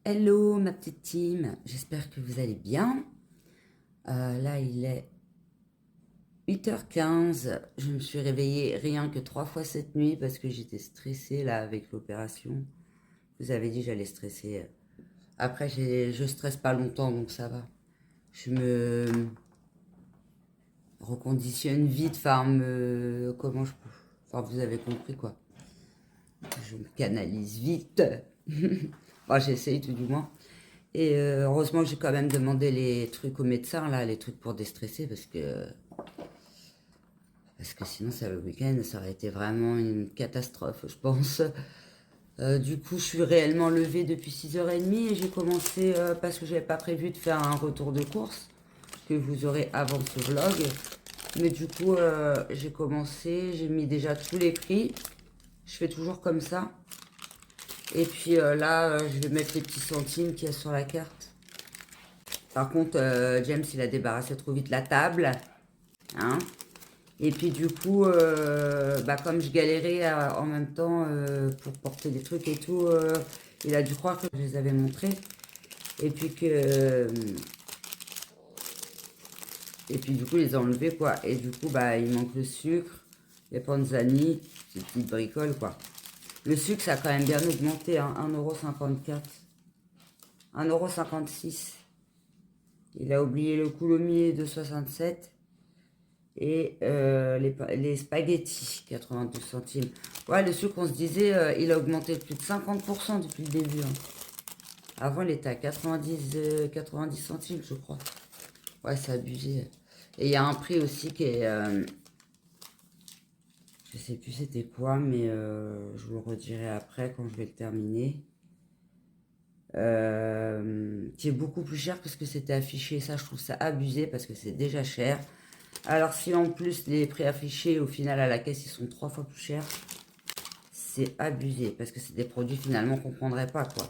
Hello ma petite team, j'espère que vous allez bien. Là il est 8h15, je me suis réveillée rien que 3 fois cette nuit parce que j'étais stressée là avec l'opération. Je vous avais dit j'allais stresser. Après je stresse pas longtemps donc ça va. Je me reconditionne vite, comment enfin vous avez compris quoi. Je me canalise vite. Enfin j'essaye tout du moins. Et heureusement que j'ai quand même demandé les trucs au médecin, là, les trucs pour déstresser, parce que sinon, ça, le week-end, ça aurait été vraiment une catastrophe, je pense. Du coup, je suis réellement levée depuis 6h30 et j'ai commencé, parce que j'avais pas prévu de faire un retour de course, que vous aurez avant ce vlog. Mais du coup, j'ai commencé, j'ai mis déjà tous les prix. Je fais toujours comme ça. Et puis là, je vais mettre les petits centimes qu'il y a sur la carte. Par contre, James, il a débarrassé trop vite la table. Hein. Et puis du coup, comme je galérais en même temps pour porter des trucs et tout, il a dû croire que je les avais montrés. Et puis du coup, il les a enlevés, quoi. Et du coup, il manque le sucre, les panzani, ces petites bricoles, quoi. Le sucre, ça a quand même bien augmenté, hein, 1,54 €. 1,56 €. Il a oublié le coulommiers de 67. Et les spaghettis, 92 centimes. Ouais, le sucre, on se disait, il a augmenté de plus de 50% depuis le début. Hein. Avant, il était à 90 centimes, je crois. Ouais, c'est abusé. Et il y a un prix aussi qui est... je sais plus c'était quoi, mais je vous le redirai après quand je vais le terminer. Qui est beaucoup plus cher parce que c'était affiché. Ça, je trouve ça abusé parce que c'est déjà cher. Alors si en plus les prix affichés au final à la caisse ils sont 3 fois plus chers, c'est abusé parce que c'est des produits finalement qu'on ne prendrait pas quoi.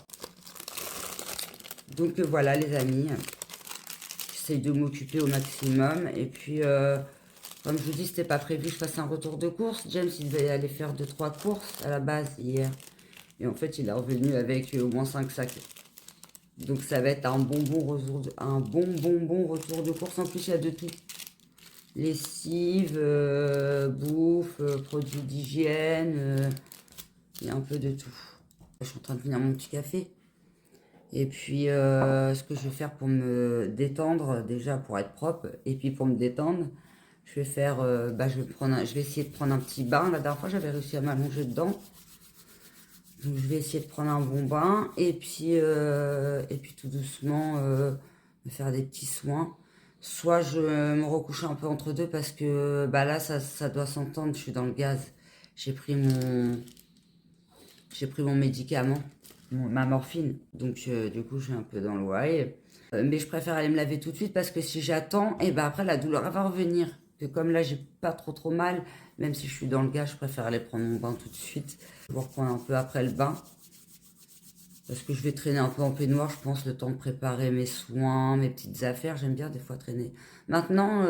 Donc voilà les amis, j'essaie de m'occuper au maximum et puis comme je vous dis c'était pas prévu que je fasse un retour de course. James il devait aller faire 2-3 courses à la base hier et en fait il est revenu avec au moins 5 sacs. Donc ça va être un bon retour retour de course. En plus il y a de tout. Lessive, bouffe, produits d'hygiène, il y a un peu de tout. Je suis en train de finir mon petit café. Et puis, ce que je vais faire pour me détendre, déjà pour être propre, et puis pour me détendre, je vais faire, je vais essayer de prendre un petit bain. La dernière fois, j'avais réussi à m'allonger dedans. Donc, je vais essayer de prendre un bon bain, et puis tout doucement, me faire des petits soins. Soit je me recouche un peu entre deux parce que là, ça doit s'entendre, je suis dans le gaz. J'ai pris mon, j'ai pris mon médicament, ma morphine. Donc, du coup, je suis un peu dans le why. Mais je préfère aller me laver tout de suite parce que si j'attends, et après, la douleur elle va revenir. Que comme là, j'ai pas trop mal, même si je suis dans le gaz, je préfère aller prendre mon bain tout de suite. Je vais reprendre un peu après le bain. Parce que je vais traîner un peu en peignoir, je pense, le temps de préparer mes soins, mes petites affaires. J'aime bien des fois traîner. Maintenant,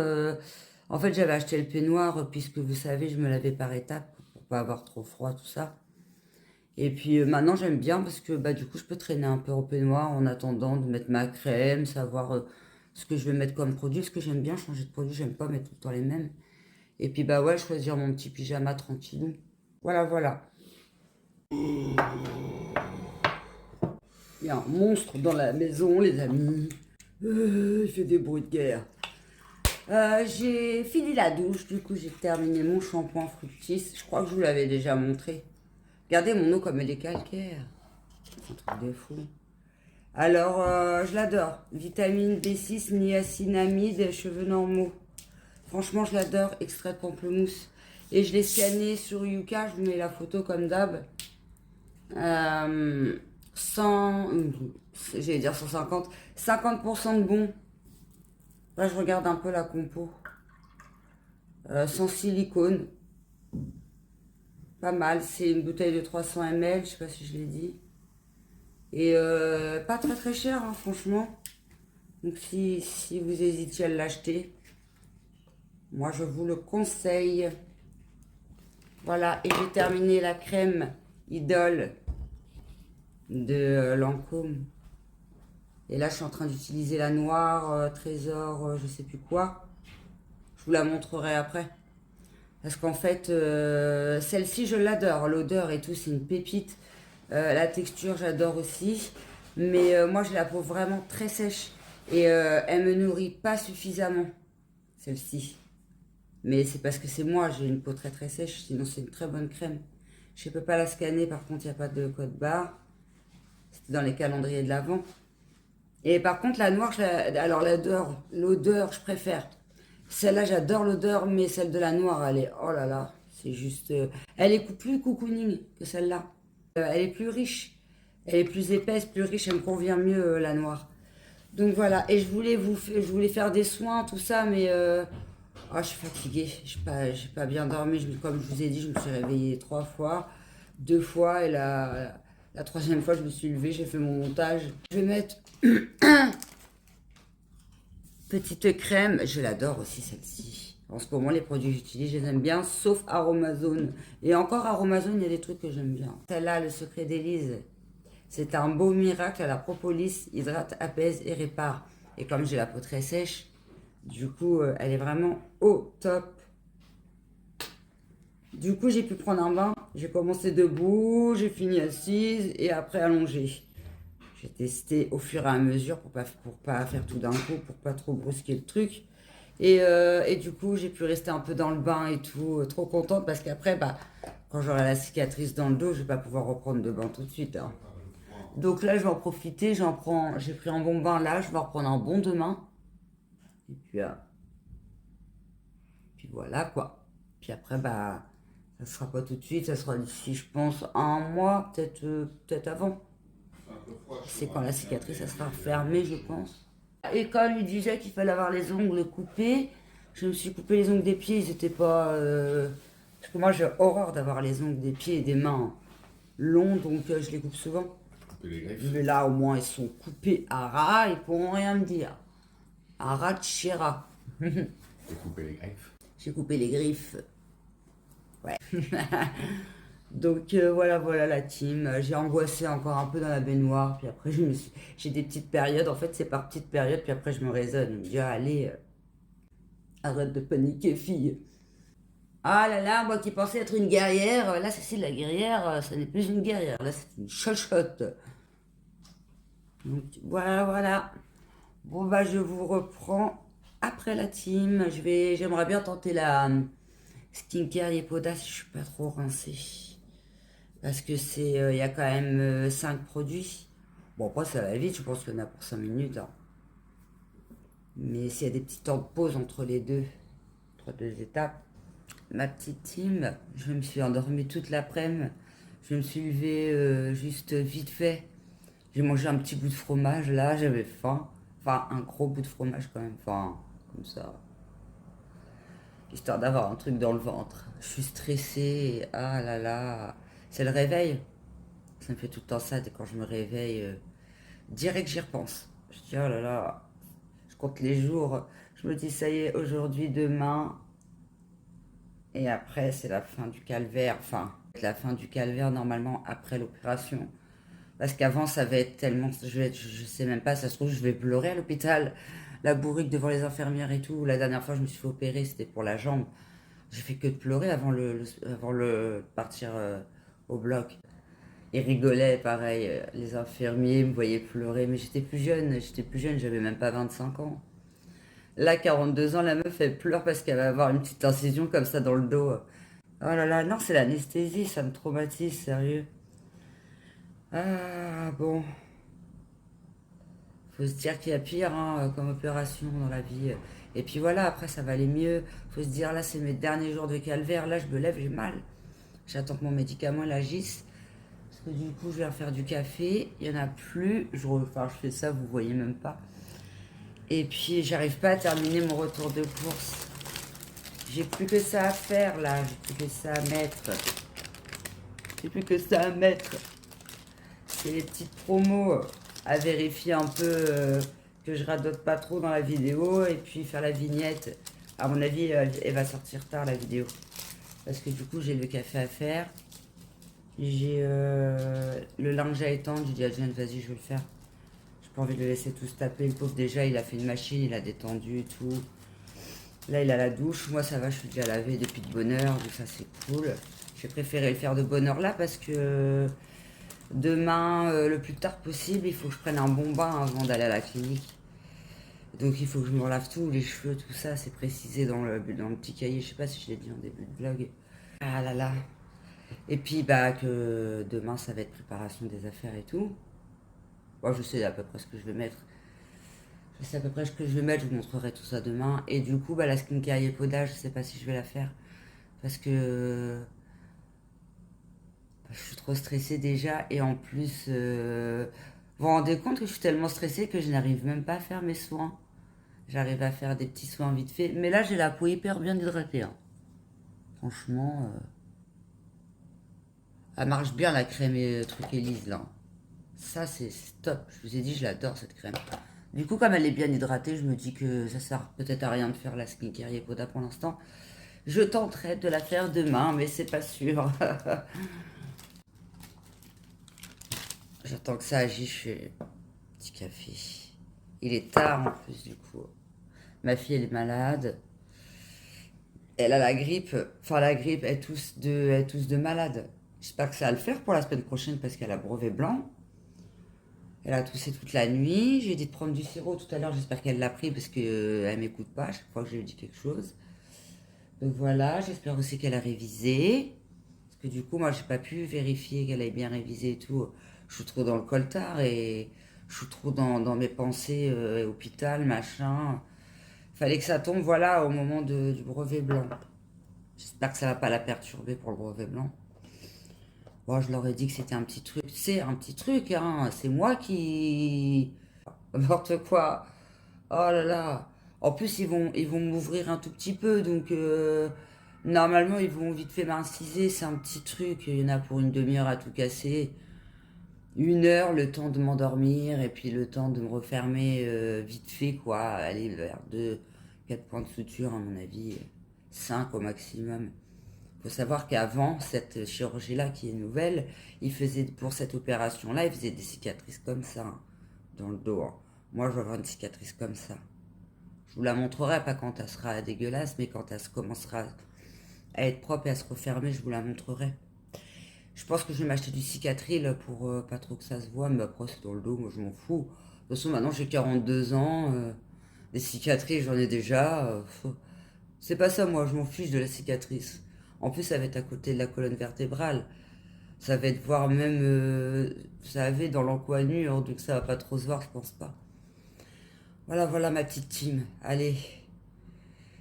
en fait, j'avais acheté le peignoir, puisque vous savez, je me lavais par étapes pour pas avoir trop froid, tout ça. Et puis maintenant, j'aime bien parce que du coup, je peux traîner un peu en peignoir en attendant de mettre ma crème, savoir ce que je vais mettre comme produit. Parce que j'aime bien changer de produit, j'aime pas mettre tout le temps les mêmes. Et puis, ouais, choisir mon petit pyjama tranquillou. Voilà, voilà. Il y a un monstre dans la maison, les amis. Il fait des bruits de guerre. J'ai fini la douche, du coup j'ai terminé mon shampoing Fructis. Je crois que je vous l'avais déjà montré. Regardez mon eau comme elle est calcaire. C'est un truc de fou. Alors, je l'adore. Vitamine B6, niacinamide, cheveux normaux. Franchement, je l'adore. Extrait de pamplemousse. Et je l'ai scanné sur Yuka. Je vous mets la photo comme d'hab. 100, j'allais dire 150, 50% de bon. Là, je regarde un peu la compo. Sans silicone. Pas mal. C'est une bouteille de 300 ml. Je sais pas si je l'ai dit. Et pas très cher, hein, franchement. Donc, si vous hésitiez à l'acheter, moi, je vous le conseille. Voilà. Et j'ai terminé la crème Idole de Lancôme. Et là, je suis en train d'utiliser la noire, trésor, je sais plus quoi. Je vous la montrerai après. Parce qu'en fait, celle-ci, je l'adore. L'odeur et tout, c'est une pépite. La texture, j'adore aussi. Mais moi, je la trouve vraiment très sèche. Et elle me nourrit pas suffisamment, celle-ci. Mais c'est parce que c'est moi, j'ai une peau très très sèche. Sinon, c'est une très bonne crème. Je ne peux pas la scanner, par contre, il n'y a pas de code barre. C'était dans les calendriers de l'Avent. Et par contre, la noire, alors l'odeur, je préfère. Celle-là, j'adore l'odeur, mais celle de la noire, elle est, oh là là, c'est juste... elle est plus cocooning que celle-là. Elle est plus riche. Elle est plus épaisse, plus riche, elle me convient mieux, la noire. Donc voilà, et je voulais faire des soins, tout ça, mais je suis fatiguée, j'ai pas bien dormi. Comme je vous ai dit, je me suis réveillée 3 fois, 2 fois, et la troisième fois, je me suis levée, j'ai fait mon montage. Je vais mettre petite crème, je l'adore aussi celle-ci. En ce moment, les produits que j'utilise, je les aime bien, sauf Aromazone. Et encore Aromazone, il y a des trucs que j'aime bien. Celle-là, le secret d'Élise. C'est un beau miracle à la propolis, hydrate, apaise et répare. Et comme j'ai la peau très sèche, du coup, elle est vraiment au top. Du coup, j'ai pu prendre un bain. J'ai commencé debout, j'ai fini assise et après allongée. J'ai testé au fur et à mesure pour pas faire tout d'un coup, pour pas trop brusquer le truc. Et du coup, j'ai pu rester un peu dans le bain et tout. Trop contente parce qu'après, quand j'aurai la cicatrice dans le dos, je vais pas pouvoir reprendre de bain tout de suite, hein. Donc là, je vais en profiter, j'ai pris un bon bain là, je vais en reprendre un bon demain. Et puis voilà quoi. Puis après, ça sera pas tout de suite, ça sera d'ici, je pense, un mois, peut-être avant. C'est quand la cicatrice, ça sera fermée, je pense. À l'école, il disait qu'il fallait avoir les ongles coupés. Je me suis coupé les ongles des pieds, ils étaient pas... Parce que moi, j'ai horreur d'avoir les ongles des pieds et des mains longs, donc je les coupe souvent. Mais là, au moins, ils sont coupés à ras, ils pourront rien me dire. À ras de chéra. J'ai coupé les griffes. J'ai coupé les griffes. Ouais. Donc voilà la team. J'ai angoissé encore un peu dans la baignoire, puis après j'ai des petites périodes. En fait, c'est par petites périodes, puis après je me raisonne. Je me dis, allez, arrête de paniquer, fille. Ah là là, moi qui pensais être une guerrière, là c'est la guerrière, ça n'est plus une guerrière, là c'est une chochotte. Donc voilà. Bon je vous reprends après la team. J'aimerais bien tenter la skincare Yepoda si je suis pas trop rincée. Parce que il y a quand même 5 produits. Bon après ça va vite, je pense qu'il y en a pour 5 minutes, hein. Mais s'il y a des petits temps de pause entre les deux étapes. Ma petite team, je me suis endormie toute l'après-midi. Je me suis levée juste vite fait. J'ai mangé un petit bout de fromage là, j'avais faim. Enfin, un gros bout de fromage quand même. Enfin, comme ça. Histoire d'avoir un truc dans le ventre. Je suis stressée. Ah là là. C'est le réveil. Ça me fait tout le temps ça. Et quand je me réveille, direct j'y repense. Je dis, oh là là. Je compte les jours. Je me dis, ça y est, aujourd'hui, demain. Et après, c'est la fin du calvaire. Enfin, la fin du calvaire, normalement, après l'opération. Parce qu'avant, ça va être tellement... Je sais même pas, ça se trouve, je vais pleurer à l'hôpital. La bourrique devant les infirmières et tout. La dernière fois, je me suis fait opérer, c'était pour la jambe. J'ai fait que de pleurer avant le partir au bloc. Ils rigolaient, pareil. Les infirmiers me voyaient pleurer. Mais j'étais plus jeune, j'avais même pas 25 ans. Là, 42 ans, la meuf, elle pleure parce qu'elle va avoir une petite incision comme ça dans le dos. Oh là là, non, c'est l'anesthésie, ça me traumatise, sérieux. Ah, bon. Faut se dire qu'il y a pire, hein, comme opération dans la vie. Et puis voilà, après, ça va aller mieux. Faut se dire, là, c'est mes derniers jours de calvaire. Là, je me lève, j'ai mal. J'attends que mon médicament il agisse. Parce que du coup, je vais faire du café. Il n'y en a plus. Je fais ça, vous voyez même pas. Et puis, j'arrive pas à terminer mon retour de course. J'ai plus que ça à faire, là. J'ai plus que ça à mettre. C'est les petites promos à vérifier un peu, que je radote pas trop dans la vidéo. Et puis, faire la vignette. À mon avis, elle va sortir tard, la vidéo. Parce que du coup, j'ai le café à faire. J'ai le linge à étendre. J'ai dit à Jen, vas-y, je vais le faire. Je J'ai pas envie de le laisser tout se taper. Le pauvre, déjà, il a fait une machine, il a détendu et tout. Là, il a la douche. Moi, ça va, je suis déjà lavée depuis de bonne heure. Donc ça, c'est cool. J'ai préféré le faire de bonne heure là parce que demain, le plus tard possible, il faut que je prenne un bon bain avant d'aller à la clinique. Donc il faut que je me lave tout, les cheveux, tout ça, c'est précisé dans le petit cahier. Je sais pas si je l'ai dit en début de vlog. Ah là là. Et puis bah que demain ça va être préparation des affaires et tout. Moi je sais à peu près ce que je vais mettre. Je sais à peu près ce que je vais mettre, je vous montrerai tout ça demain. Et du coup bah la skincare et podage, je sais pas si je vais la faire. Parce que je suis trop stressée déjà. Et en plus, vous vous rendez compte que je suis tellement stressée que je n'arrive même pas à faire mes soins. J'arrive à faire des petits soins vite fait. Mais là, j'ai la peau hyper bien hydratée, hein. Franchement, elle marche bien la crème et truc Elise là. Ça, c'est top. Je vous ai dit, je l'adore cette crème. Du coup, comme elle est bien hydratée, je me dis que ça sert peut-être à rien de faire la skincare Yepoda pour l'instant. Je tenterai de la faire demain, mais c'est pas sûr. J'attends que ça agisse, je fais un petit café. Il est tard en plus, du coup. Ma fille, elle est malade. Elle a la grippe. Enfin, la grippe, elle tousse de malade. J'espère que ça va le faire pour la semaine prochaine parce qu'elle a brevet blanc. Elle a toussé toute la nuit. J'ai dit de prendre du sirop tout à l'heure. J'espère qu'elle l'a pris parce qu'elle m'écoute pas à chaque fois que je lui dis quelque chose. Donc voilà, j'espère aussi qu'elle a révisé. Parce que du coup, moi, j'ai pas pu vérifier qu'elle ait bien révisé et tout. Je suis trop dans le coltard et je suis trop dans mes pensées, hôpital, machin. Fallait que ça tombe, voilà, au moment du brevet blanc. J'espère que ça va pas la perturber pour le brevet blanc. Bon, je leur ai dit que c'était un petit truc. C'est un petit truc, hein. C'est moi qui... N'importe quoi. Oh là là. En plus, ils vont m'ouvrir un tout petit peu. Donc, normalement, ils vont vite fait m'inciser. C'est un petit truc. Il y en a pour une demi-heure à tout casser. 1 heure, le temps de m'endormir. Et puis, le temps de me refermer vite fait, quoi. Aller vers 4 points de suture, à mon avis. 5 au maximum. Il faut savoir qu'avant cette chirurgie-là, qui est nouvelle, il faisait, pour cette opération-là, il faisait des cicatrices comme ça, hein, dans le dos, hein. Moi, je vais avoir une cicatrice comme ça. Je vous la montrerai, pas quand elle sera dégueulasse, mais quand elle commencera à être propre et à se refermer, je vous la montrerai. Je pense que je vais m'acheter du cicatril pour pas trop que ça se voit, mais après, c'est dans le dos, moi, je m'en fous. De toute façon, maintenant, j'ai 42 ans, des cicatrices, j'en ai déjà. C'est pas ça, moi, je m'en fiche de la cicatrice. En plus, ça va être à côté de la colonne vertébrale. Ça va être voir même, ça va être dans l'encoignure, donc ça va pas trop se voir, je pense pas. Voilà, voilà ma petite team. Allez,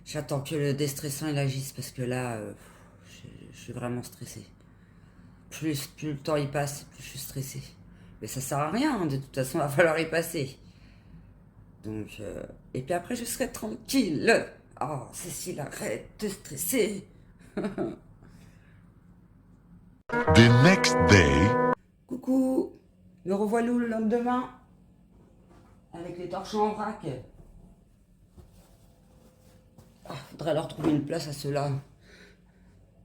j'attends que le déstressant il agisse parce que là, je suis vraiment stressée. Plus le temps y passe, plus je suis stressée. Mais ça sert à rien, hein, de toute façon, il va falloir y passer. Donc, et puis après, je serai tranquille. Oh, Cécile, arrête de stresser. The next day. Coucou, me revoilà le lendemain avec les torchons en vrac. Ah, faudrait leur trouver une place à ceux-là.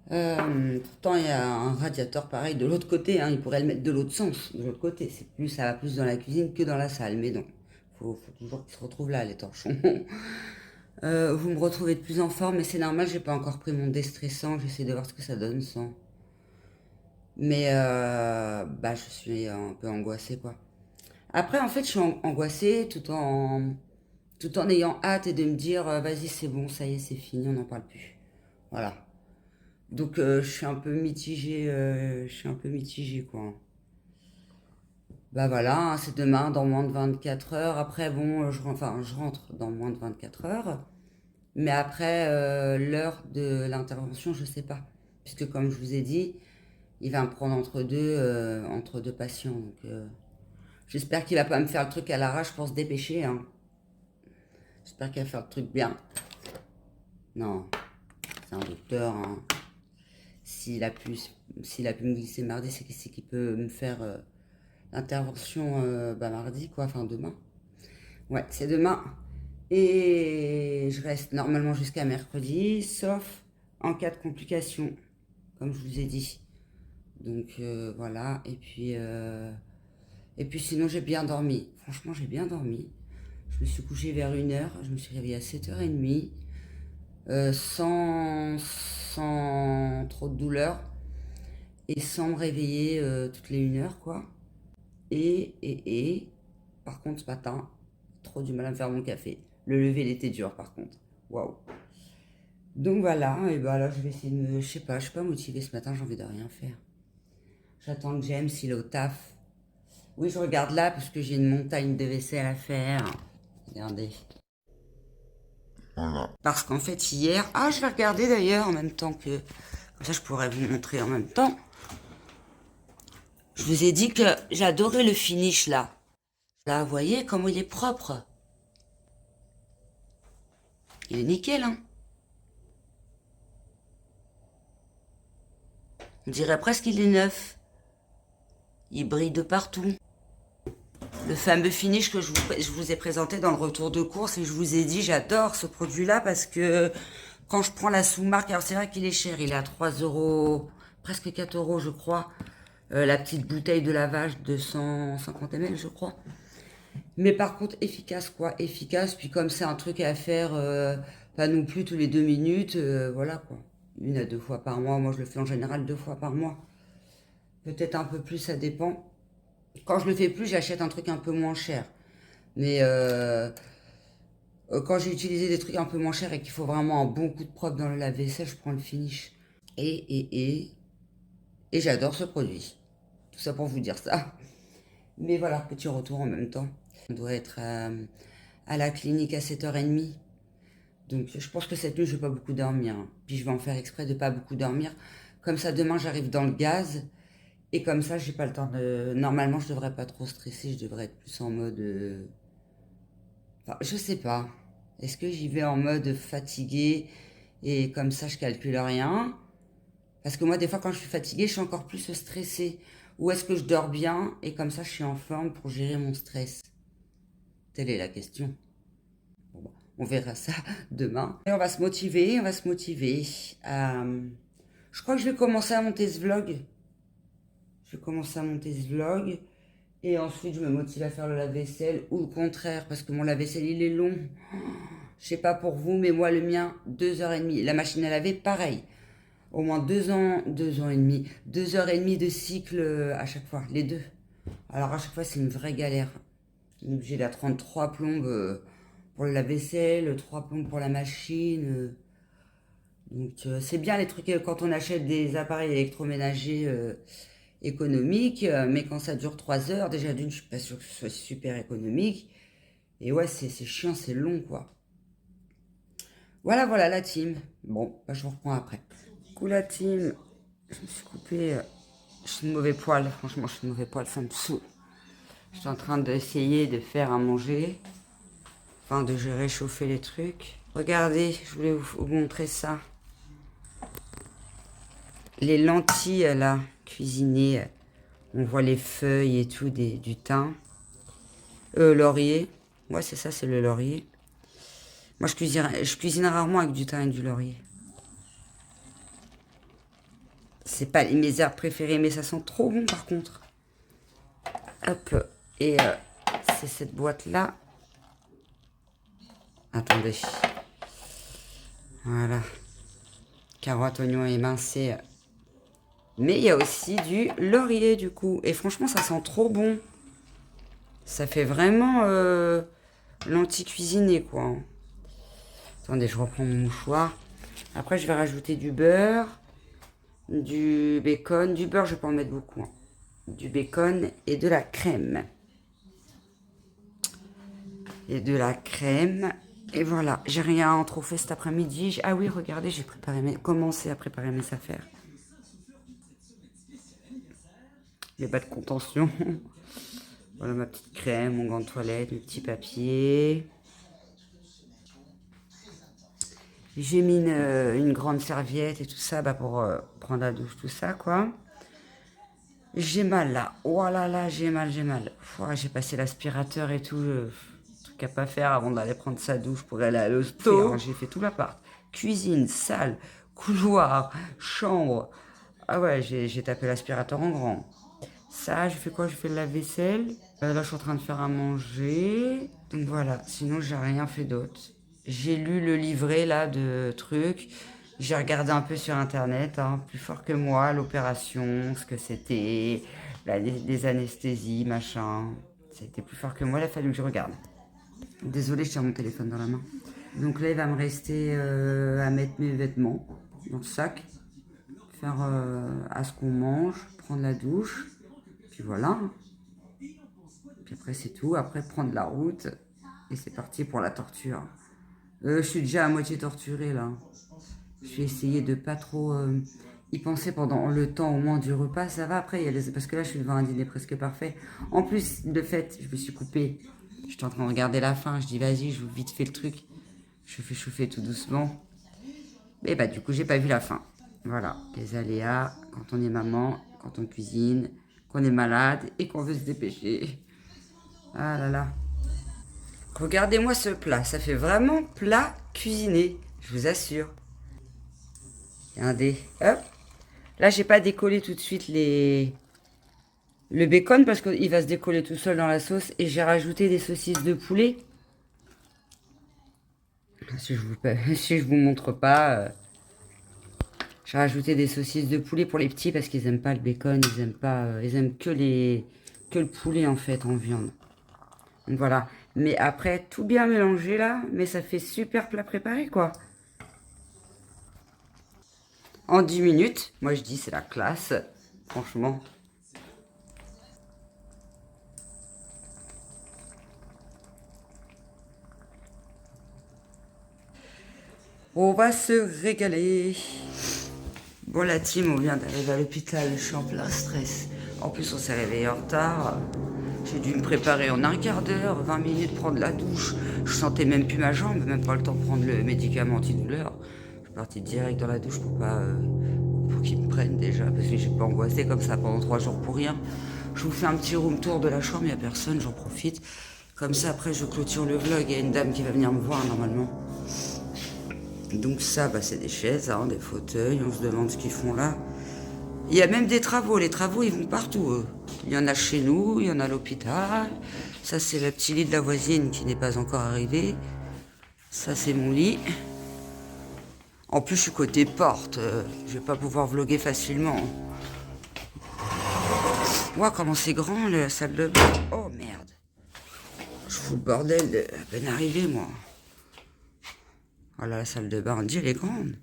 Pourtant, il y a un radiateur pareil de l'autre côté, hein. Ils pourraient le mettre de l'autre sens, de l'autre côté. Ça va plus dans la cuisine que dans la salle, mais non. Faut toujours qu'ils se retrouvent là, les torchons. Vous me retrouvez de plus en forme, mais c'est normal, j'ai pas encore pris mon déstressant. J'essaie de voir ce que ça donne sans. Mais bah, je suis un peu angoissée, quoi. Après, en fait, je suis angoissée tout en ayant hâte et de me dire, vas-y, c'est bon, ça y est, c'est fini, on n'en parle plus. Voilà. Donc, je suis un peu mitigée, quoi. Bah voilà, hein, c'est demain, dans moins de 24 heures. Après, bon, je rentre dans moins de 24 heures. Mais après, l'heure de l'intervention, je sais pas. Puisque, comme je vous ai dit, il va me prendre entre deux patients. Donc, j'espère qu'il va pas me faire le truc à l'arrache pour se dépêcher, hein. J'espère qu'il va faire le truc bien. Non, c'est un docteur, hein. S'il a pu me glisser mardi, c'est qu'il peut me faire l'intervention mardi, quoi, enfin demain. Ouais, c'est demain. Et je reste normalement jusqu'à mercredi, sauf en cas de complications, comme je vous ai dit. Donc voilà, et puis Et puis sinon, j'ai bien dormi. Franchement, j'ai bien dormi. Je me suis couchée vers 1h. Je me suis réveillée à 7h30. Sans trop de douleur. Et sans me réveiller toutes les 1 heure, quoi. Par contre, ce matin, trop du mal à me faire mon café. Le lever, il était dur, par contre. Waouh. Donc voilà, et bah là, je vais essayer de me... Je sais pas motivée ce matin, j'ai envie de rien faire. J'attends que James, il est au taf. Oui, je regarde là, parce que j'ai une montagne de vaisselle à faire. Regardez. Voilà. Parce qu'en fait, hier... Ah, je vais regarder d'ailleurs, en même temps que... Comme ça, je pourrais vous montrer en même temps. Je vous ai dit que j'adorais le finish, là. Là, vous voyez comment il est propre. Il est nickel, hein. On dirait presque qu'il est neuf. Il brille de partout. Le fameux finish que je vous ai présenté dans le retour de course, et je vous ai dit, j'adore ce produit-là parce que quand je prends la sous-marque, alors c'est vrai qu'il est cher, il est à 3 €, presque 4 € je crois, la petite bouteille de lavage de 150 ml je crois. Mais par contre efficace quoi, efficace, puis comme c'est un truc à faire pas non plus tous les 2 minutes, voilà quoi. 1 à 2 fois par mois, moi je le fais en général 2 fois par mois. Peut-être un peu plus, ça dépend. Quand je le fais plus, j'achète un truc un peu moins cher. Mais quand j'ai utilisé des trucs un peu moins chers et qu'il faut vraiment un bon coup de propre dans le lave-vaisselle, je prends le finish. Et j'adore ce produit. Tout ça pour vous dire ça. Mais voilà, petit retour en même temps. On doit être à la clinique à 7h30. Donc je pense que cette nuit, je vais pas beaucoup dormir. Puis je vais en faire exprès de pas beaucoup dormir. Comme ça, demain, j'arrive dans le gaz. Et comme ça, j'ai pas le temps de... Normalement, je devrais pas trop stresser. Je devrais être plus en mode... Enfin, je sais pas. Est-ce que j'y vais en mode fatigué et comme ça, je calcule rien? Parce que moi, des fois, quand je suis fatiguée, je suis encore plus stressée. Ou est-ce que je dors bien et comme ça, je suis en forme pour gérer mon stress? Telle est la question. Bon, bah, on verra ça demain. Et on va se motiver, Je crois que je vais commencer à monter ce vlog. Et ensuite, je me motive à faire le lave-vaisselle ou le contraire, parce que mon lave-vaisselle, il est long. Je sais pas pour vous, mais moi, le mien, 2h30. La machine à laver, pareil. Au moins 2 ans et demi. 2h30 de cycle à chaque fois, les deux. Alors à chaque fois, c'est une vraie galère. J'ai la 33 plombes pour le lave-vaisselle, 3 plombes pour la machine. Donc c'est bien les trucs quand on achète des appareils électroménagers économiques, mais quand ça dure 3 heures, déjà d'une, je suis pas sûre que ce soit super économique. Et ouais, c'est chiant, c'est long quoi. Voilà la team. Bon, bah, je vous reprends après. Coucou la team. Je me suis coupé. Je suis de mauvais poil. Franchement, je suis de mauvais poil, ça me saoule. Je suis en train d'essayer de faire à manger. Enfin, de réchauffer les trucs. Regardez, je voulais vous montrer ça. Les lentilles, là, cuisinées. On voit les feuilles et tout du thym. Laurier. Ouais, c'est ça, c'est le laurier. Moi, je cuisine rarement avec du thym et du laurier. C'est pas mes herbes préférées, mais ça sent trop bon par contre. Hop. Et c'est cette boîte-là. Attendez. Voilà. Carottes, oignons émincés. Mais il y a aussi du laurier du coup. Et franchement, ça sent trop bon. Ça fait vraiment lentilles cuisinées quoi. Attendez, je reprends mon mouchoir. Après, je vais rajouter du beurre, du bacon. Du beurre, je vais pas en mettre beaucoup. Hein. Du bacon et de la crème. Et voilà, j'ai rien trop fait cet après-midi. Ah oui, regardez, j'ai commencé à préparer mes affaires. Les bas de contention. Voilà ma petite crème, mon gant de toilette, mes petits papiers. J'ai mis une grande serviette et tout ça pour prendre la douche, tout ça, quoi. J'ai mal là. Oh là là, j'ai mal. J'ai passé l'aspirateur et tout. Truc à pas faire avant d'aller prendre sa douche pour aller à l'hosto. J'ai fait tout l'appart. Cuisine, salle, couloir, chambre. Ah ouais, j'ai tapé l'aspirateur en grand. Ça, je fais quoi? Je fais le lave-vaisselle. Là, je suis en train de faire à manger. Donc voilà, sinon, j'ai rien fait d'autre. J'ai lu le livret là de trucs. J'ai regardé un peu sur internet, hein, plus fort que moi, l'opération, ce que c'était, les anesthésies, machin. C'était plus fort que moi, il a fallu que je regarde. Désolée, je tiens mon téléphone dans la main. Donc là, il va me rester à mettre mes vêtements dans le sac, faire à ce qu'on mange, prendre la douche, puis voilà. Puis après, c'est tout. Après, prendre la route et c'est parti pour la torture. Je suis déjà à moitié torturée là. Je vais essayer de pas trop y penser pendant le temps au moins du repas. Ça va après, parce que là je suis devant un dîner presque parfait. En plus, de fait, je me suis coupée. J'étais en train de regarder la fin. Je dis vas-y, je vous vite fait le truc. Je fais chauffer tout doucement. Mais bah du coup, j'ai pas vu la fin. Voilà, les aléas quand on est maman, quand on cuisine, qu'on est malade et qu'on veut se dépêcher. Ah là là. Regardez-moi ce plat. Ça fait vraiment plat cuisiné. Je vous assure. Regardez, hop. Là, j'ai pas décollé tout de suite le bacon parce qu'il va se décoller tout seul dans la sauce. Et j'ai rajouté des saucisses de poulet. Si je vous montre pas, j'ai rajouté des saucisses de poulet pour les petits parce qu'ils aiment pas le bacon. Ils aiment pas, ils aiment que le poulet en fait en viande. Donc voilà. Mais après, tout bien mélangé là. Mais ça fait super plat préparé quoi. En 10 minutes, moi je dis c'est la classe, franchement. On va se régaler. Bon la team, on vient d'arriver à l'hôpital, je suis en plein stress. En plus on s'est réveillé en retard. J'ai dû me préparer en un quart d'heure, 20 minutes, prendre la douche. Je sentais même plus ma jambe, même pas le temps de prendre le médicament antidouleur. Je suis partie direct dans la douche pour qu'ils me prennent déjà, parce que j'ai pas angoissé comme ça pendant 3 jours pour rien. Je vous fais un petit room tour de la chambre, il n'y a personne, j'en profite. Comme ça, après, je clôture le vlog, il y a une dame qui va venir me voir normalement. Donc ça, bah, c'est des chaises, hein, des fauteuils, on se demande ce qu'ils font là. Il y a même des travaux, les travaux, ils vont partout, eux. Il y en a chez nous, il y en a à l'hôpital. Ça, c'est le petit lit de la voisine qui n'est pas encore arrivé. Ça, c'est mon lit. En plus, je suis côté porte. Je vais pas pouvoir vlogger facilement. Ouah, comment c'est grand, la salle de bain. Oh, merde. Je fous le bordel de à peine arrivé, moi. Voilà, la salle de bain. On dit, elle est grande.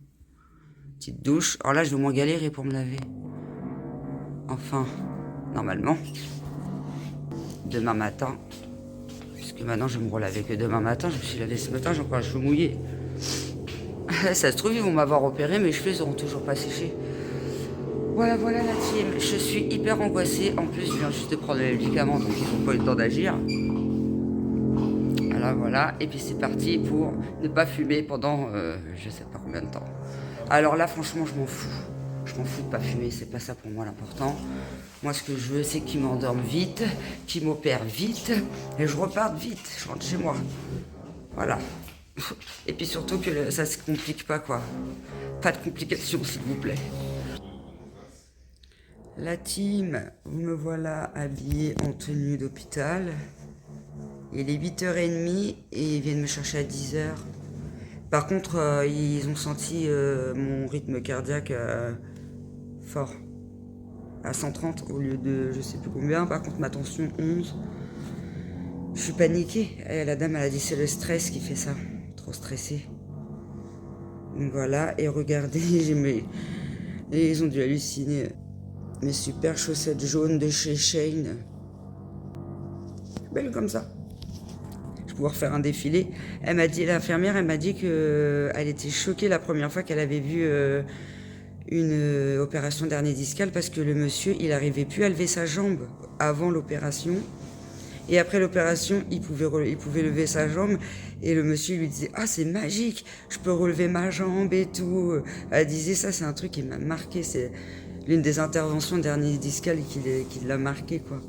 Petite douche. Alors là, je vais moins galérer pour me laver. Enfin, normalement. Demain matin. Puisque maintenant, je vais me relaver que demain matin. Je me suis lavé ce matin, j'ai encore les cheveux mouillés. Ça se trouve, ils vont m'avoir opéré, mes cheveux, ils auront toujours pas séché. Voilà, voilà la team. Je suis hyper angoissée. En plus, je viens juste de prendre le médicament, donc ils n'ont pas eu le temps d'agir. Voilà, voilà. Et puis c'est parti pour ne pas fumer pendant je sais pas combien de temps. Alors là, franchement, je m'en fous. Je m'en fous de pas fumer, c'est pas ça pour moi l'important. Moi, ce que je veux, c'est qu'ils m'endorment vite, qu'ils m'opèrent vite, et je reparte vite. Je rentre chez moi. Voilà. Et puis surtout que ça se complique pas, quoi. Pas de complications, s'il vous plaît. La team, vous me voilà habillée en tenue d'hôpital. Il est 8h30 et ils viennent me chercher à 10h. Par contre, ils ont senti mon rythme cardiaque fort. À 130 au lieu de je sais plus combien. Par contre, ma tension 11. Je suis paniquée. Et la dame, elle a dit c'est le stress qui fait ça. Trop stressée. Donc voilà. Et regardez, ils ont dû halluciner. Mes super chaussettes jaunes de chez Shane. Belle comme ça. Je vais pouvoir faire un défilé. Elle m'a dit, l'infirmière, elle m'a dit qu'elle était choquée la première fois qu'elle avait vu une opération d'hernie discale parce que le monsieur, il n'arrivait plus à lever sa jambe avant l'opération. Et après l'opération, il pouvait lever sa jambe. Et le monsieur lui disait, ah, c'est magique, je peux relever ma jambe et tout. Elle disait, ça, c'est un truc qui m'a marqué. C'est l'une des interventions d'hernie discale qui l'a marqué, quoi.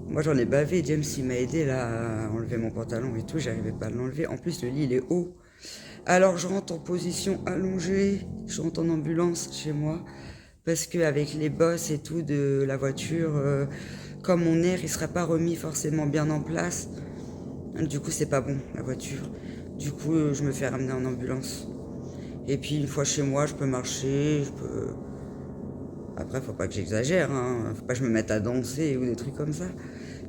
Moi, j'en ai bavé. James, il m'a aidé là, à enlever mon pantalon et tout. J'arrivais pas à l'enlever. En plus, le lit, il est haut. Alors, je rentre en position allongée. Je rentre en ambulance chez moi. Parce qu'avec les bosses et tout de la voiture, comme mon nerf, il serait pas remis forcément bien en place. Du coup, c'est pas bon, la voiture. Du coup, je me fais ramener en ambulance. Et puis, une fois chez moi, je peux marcher, je peux... Après, faut pas que j'exagère, hein. Faut pas que je me mette à danser ou des trucs comme ça.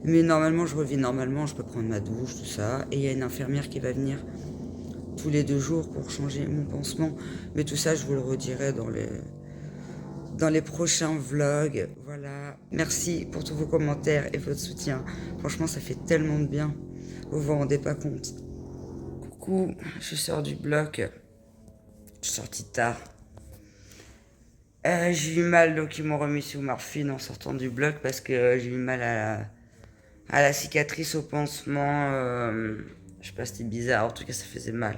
Mais normalement, je revis normalement, je peux prendre ma douche, tout ça. Et il y a une infirmière qui va venir tous les 2 jours pour changer mon pansement. Mais tout ça, je vous le redirai dans les prochains vlogs. Voilà. Merci pour tous vos commentaires et votre soutien. Franchement, ça fait tellement de bien. Vous vous rendez pas compte. Coucou, je sors du bloc. Je suis sortie tard. J'ai eu mal, donc ils m'ont remis sous morphine en sortant du bloc parce que j'ai eu mal à la cicatrice, au pansement. Je sais pas, c'était bizarre, en tout cas ça faisait mal.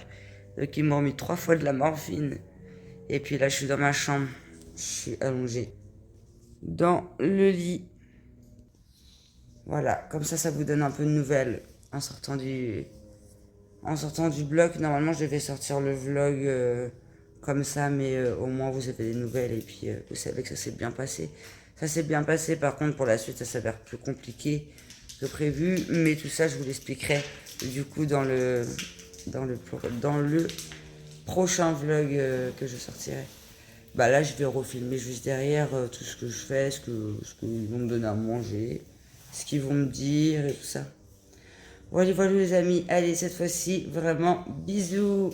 Donc ils m'ont remis 3 fois de la morphine. Et puis là je suis dans ma chambre, je suis allongée dans le lit. Voilà, comme ça vous donne un peu de nouvelles en sortant du bloc. Normalement je devais sortir le vlog comme ça, mais au moins vous avez des nouvelles et puis vous savez que ça s'est bien passé. Ça s'est bien passé, par contre pour la suite ça s'avère plus compliqué que prévu, mais tout ça je vous l'expliquerai du coup dans le prochain vlog que je sortirai. Bah là je vais refilmer juste derrière tout ce que je fais, ce qu'ils vont me donner à manger, ce qu'ils vont me dire et tout ça. Voilà les amis, allez cette fois-ci vraiment bisous.